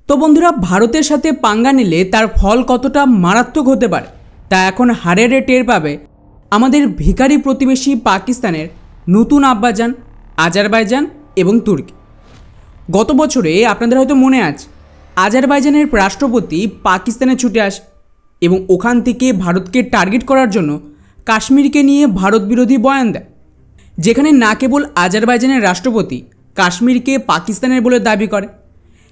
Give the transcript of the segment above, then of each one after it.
তো বন্ধুরা, ভারতের সাথে পাঙ্গা নিলে তার ফল কতটা মারাত্মক হতে পারে তা এখন হাড়ে হাড়ে টের পাবে আমাদের ভিখারি প্রতিবেশী পাকিস্তানের নতুন আব্বাজান আজারবাইজান এবং তুর্কি। গত বছরে আপনাদের হয়তো মনে আছে, আজারবাইজানের রাষ্ট্রপতি পাকিস্তানে ছুটে আসে এবং ওখান থেকে ভারতকে টার্গেট করার জন্য কাশ্মীরকে নিয়ে ভারত বিরোধী বয়ান দেয়, যেখানে না কেবল আজারবাইজানের রাষ্ট্রপতি কাশ্মীরকে পাকিস্তানের বলে দাবি করে,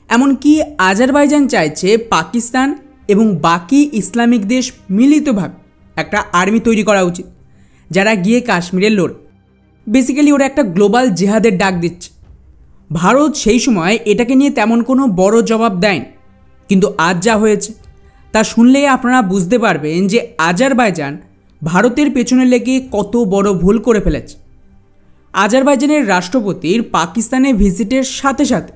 এমনকি আজারবাইজান চাইছে পাকিস্তান এবং বাকি ইসলামিক দেশ মিলিতভাবে একটা আর্মি তৈরি করা উচিত যারা গিয়ে কাশ্মীরে লড়ে। বেসিক্যালি ওরা একটা গ্লোবাল জেহাদের ডাক দিচ্ছে। ভারত সেই সময় এটাকে নিয়ে তেমন কোনো বড় জবাব দেয়নি, কিন্তু আজ যা হয়েছে তা শুনলে আপনারা বুঝতে পারবেন যে আজারবাইজান ভারতের পেছনে লেগে কত বড় ভুল করে ফেলেছে। আজারবাইজানের রাষ্ট্রপতির পাকিস্তানে ভিজিটের সাথে সাথে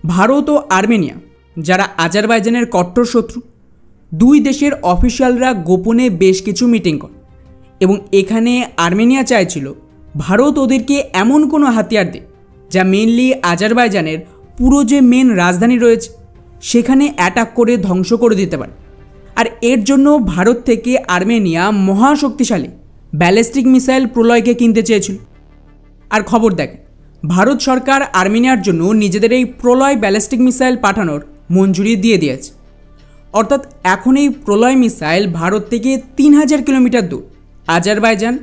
ভারত ও আর্মেনিয়া, যারা আজারবাইজানের কট্টর শত্রু, দুই দেশের অফিসিয়ালরা গোপনে বেশ কিছু মিটিং করে এবং এখানে আর্মেনিয়া চাইছিল ভারত ওদেরকে এমন কোনো হাতিয়ার দেয় যা মেনলি আজারবাইজানের পুরো যে মেন রাজধানী রয়েছে সেখানে অ্যাটাক করে ধ্বংস করে দিতে পারে। আর এর জন্য ভারত থেকে আর্মেনিয়া মহাশক্তিশালী ব্যালিস্টিক মিসাইল প্রলয়কে কিনতে চেয়েছিল। আর খবর দেখেন, ভারত সরকার আর্মেনিয়ার জন্য নিজেদের এই প্রলয় ব্যালিস্টিক মিসাইল পাঠানোর মঞ্জুরি দিয়ে দিয়েছে। অর্থাৎ এখন এই প্রলয় মিসাইল ভারত থেকে 3000 কিলোমিটার দূর আজারবাইজান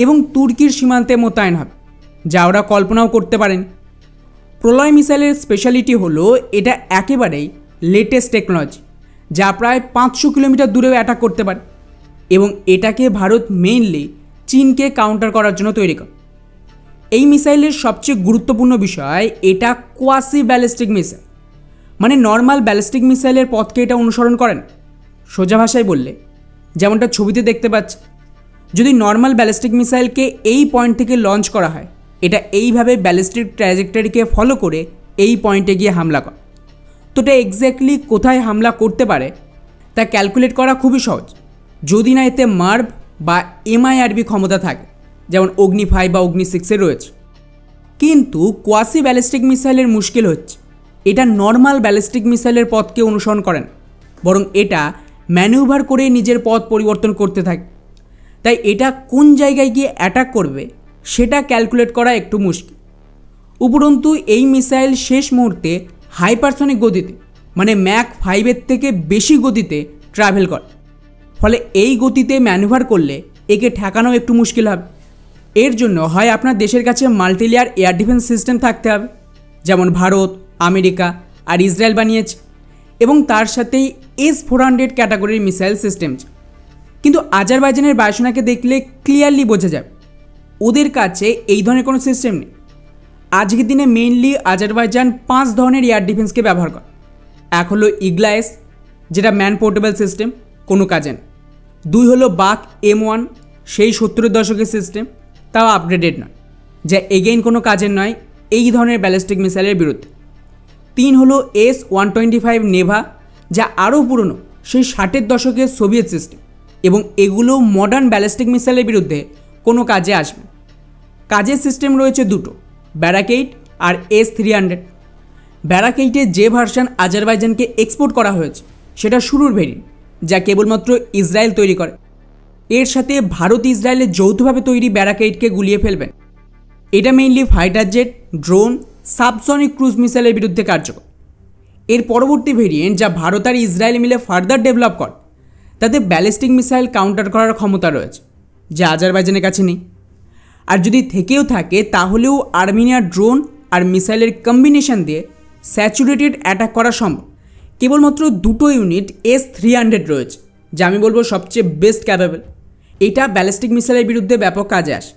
এবং তুর্কির সীমান্তে মোতায়েন হবে, যা ওরা কল্পনাও করতে পারেন। প্রলয় মিসাইলের স্পেশালিটি হলো এটা একেবারেই লেটেস্ট টেকনোলজি, যা প্রায় 500 কিলোমিটার দূরেও অ্যাটাক করতে পারে এবং এটাকে ভারত মেইনলি চীনকে কাউন্টার করার জন্য তৈরি করে। এই মিসাইলের সবচেয়ে গুরুত্বপূর্ণ বিষয়, এটা কোয়াসি ব্যালিস্টিক মিসাইল, মানে নর্মাল ব্যালিস্টিক মিসাইলের পথকে এটা অনুসরণ করে না। সোজা ভাষায় বললে, যেমনটা ছবিতে দেখতে পাচ্ছে, যদি নর্মাল ব্যালিস্টিক মিসাইলকে এই পয়েন্ট থেকে লঞ্চ করা হয়, এটা এইভাবে ব্যালিস্টিক ট্র্যাজেক্টরিকে ফলো করে এই পয়েন্টে গিয়ে হামলা করে। তো এটা এক্স্যাক্টলি কোথায় হামলা করতে পারে তা ক্যালকুলেট করা খুবই সহজ, যদি না এতে মার্ভ বা MIRV ক্ষমতা থাকে, যেমন অগ্নি 5 বা অগ্নি 6 রয়েছে। কিন্তু কোয়াসি ব্যালিস্টিক মিসাইলের মুশকিল হচ্ছে এটা নর্মাল ব্যালিস্টিক মিসাইলের পথকে অনুসরণ করে না, বরং এটা ম্যানুভার করে নিজের পথ পরিবর্তন করতে থাকে। তাই এটা কোন জায়গায় গিয়ে অ্যাটাক করবে সেটা ক্যালকুলেট করা একটু মুশকিল। উপরন্তু এই মিসাইল শেষ মুহূর্তে হাইপারসনিক গতিতে, মানে ম্যাক 5-এর থেকে বেশি গতিতে ট্রাভেল করে, ফলে এই গতিতে ম্যানুভার করলে একে ঠেকানো একটু মুশকিল হবে। এর জন্য হয় আপনার দেশের কাছে মাল্টিলেয়ার এয়ার ডিফেন্স সিস্টেম থাকতে হবে, যেমন ভারত, আমেরিকা আর ইসরায়েল বানিয়েছে, এবং তার সাথেই S-400 ক্যাটাগরির মিসাইল সিস্টেম। কিন্তু আজারবাইজানের বায়ুসেনাকে দেখলে ক্লিয়ারলি বোঝা যাবে ওদের কাছে এই ধরনের কোনো সিস্টেম নেই। আজকের দিনে মেইনলি আজারবাইজান 5 ধরনের এয়ার ডিফেন্সকে ব্যবহার করে। এক হলো ইগলা-S, যেটা ম্যান পোর্টেবল সিস্টেম, কোনো কাজে না। 2 হলো বাক M1, সেই 70-এর দশকের সিস্টেম, তাও আপগ্রেডেড নয়, যা এগেইন কোনো কাজের নয় এই ধরনের ব্যালিস্টিক মিসাইলের বিরুদ্ধে। 3 হলো S-125 নেভা, যা আরও পুরনো, সেই 60-এর দশকের সোভিয়েত সিস্টেম, এবং এগুলো মডার্ন ব্যালিস্টিক মিসাইলের বিরুদ্ধে কোনো কাজে আসবে। কাজের সিস্টেম রয়েছে দুটো, ব্যারাক 8 আর S-300। ব্যারাক 8-এর যে ভার্সন আজারবাইজানকে এক্সপোর্ট করা হয়েছে সেটা শুরুর ভেরিয়েন্ট, যা কেবলমাত্র ইসরায়েল তৈরি করে। এর সাথে ভারত ইসরায়েলের যৌথভাবে তৈরি ব্যারাক 8কে গুলিয়ে ফেলবেন। এটা mainly fighter jet, drone, subsonic cruise মিসাইলের বিরুদ্ধে কার্যকর। এর পরবর্তী ভেরিয়েন্ট, যা ভারত আর ইসরায়েল মিলে ফার্দার ডেভেলপ করে, তাতে ব্যালিস্টিক মিসাইল কাউন্টার করার ক্ষমতা রয়েছে, যা আজারবাইজানের কাছে নেই। আর যদি থেকেও থাকে তাহলেও আর্মেনিয়ার ড্রোন আর মিসাইলের কম্বিনেশন দিয়ে স্যাচুরেটেড অ্যাটাক করা সম্ভব। কেবলমাত্র 2টো ইউনিট S-300 রয়েছে, যা আমি বলবো সবচেয়ে বেস্ট ক্যাপেবল। এটা ব্যালিস্টিক মিসাইলের বিরুদ্ধে ব্যাপক কাজে আসে,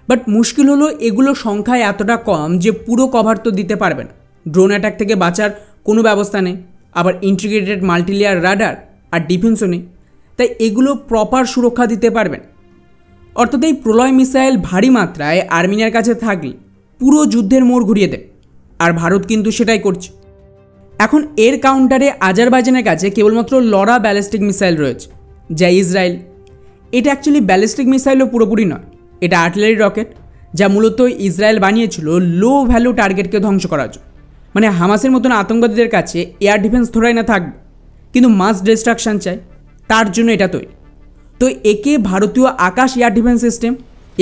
বাট মুশকিল হলো এগুলো সংখ্যায় এতটা কম যে পুরো কভার তো দিতে পারবে না। ড্রোন অ্যাটাক থেকে বাঁচার কোনো ব্যবস্থা নেই, আবার ইন্টিগ্রেটেড মাল্টিলেয়ার রাডার আর ডিফেন্সও নেই, তাই এগুলো প্রপার সুরক্ষা দিতে পারবেন। অর্থাৎ এই প্রলয় মিসাইল ভারী মাত্রায় আর্মেনিয়ার কাছে থাকলে পুরো যুদ্ধের মোড় ঘুরিয়ে দেবে, আর ভারত কিন্তু সেটাই করছে। এখন এর কাউন্টারে আজারবাইজানের কাছে কেবলমাত্র লড়া ব্যালিস্টিক মিসাইল রয়েছে, যা ইসরায়েল। এটা অ্যাকচুয়ালি ব্যালিস্টিক মিসাইলও পুরোপুরি নয়, এটা আর্টিলারি রকেট, যা মূলত ইসরায়েল বানিয়েছিল লো ভ্যালু টার্গেটকে ধ্বংস করার জন্য। মানে হামাসের মতন আতঙ্কবাদীদের কাছে এয়ার ডিফেন্স ধরাই না থাকবে, কিন্তু মাস ডিস্ট্রাকশান চাই, তার জন্য এটা তৈরি। তো একে ভারতীয় আকাশ এয়ার ডিফেন্স সিস্টেম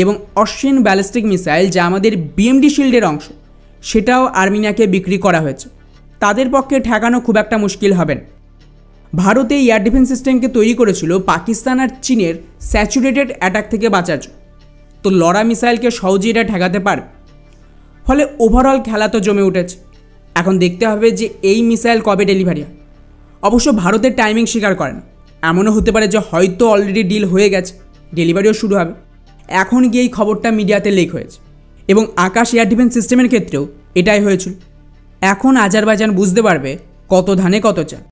এবং অশ্বিন ব্যালিস্টিক মিসাইল, যা আমাদের বিএমডি শিল্ডের অংশ, সেটাও আর্মেনিয়াকে বিক্রি করা হয়েছে। তাদের পক্ষে ঠেকানো খুব একটা মুশকিল হবে না। ভারত এই এয়ার ডিফেন্স সিস্টেমকে তৈরি করেছিল পাকিস্তান আর চীনের স্যাচুরেটেড অ্যাটাক থেকে বাঁচার জন্য। তো লড়া মিসাইলকে সহজেই এটা ঠেকাতে পারবে। ফলে ওভারঅল খেলা তো জমে উঠেছে। এখন দেখতে হবে যে এই মিসাইল কবে ডেলিভারি হয়। অবশ্য ভারতের টাইমিং স্বীকার করে না, এমনও হতে পারে যে হয়তো অলরেডি ডিল হয়ে গেছে, ডেলিভারিও শুরু হবে। এখন গিয়ে এই খবরটা মিডিয়াতে লিক হয়েছে এবং আকাশ এয়ার ডিফেন্স সিস্টেমের ক্ষেত্রেও এটাই হয়েছিল। এখন আজারবাইজান বুঝতে পারবে কত ধানে কত চাল।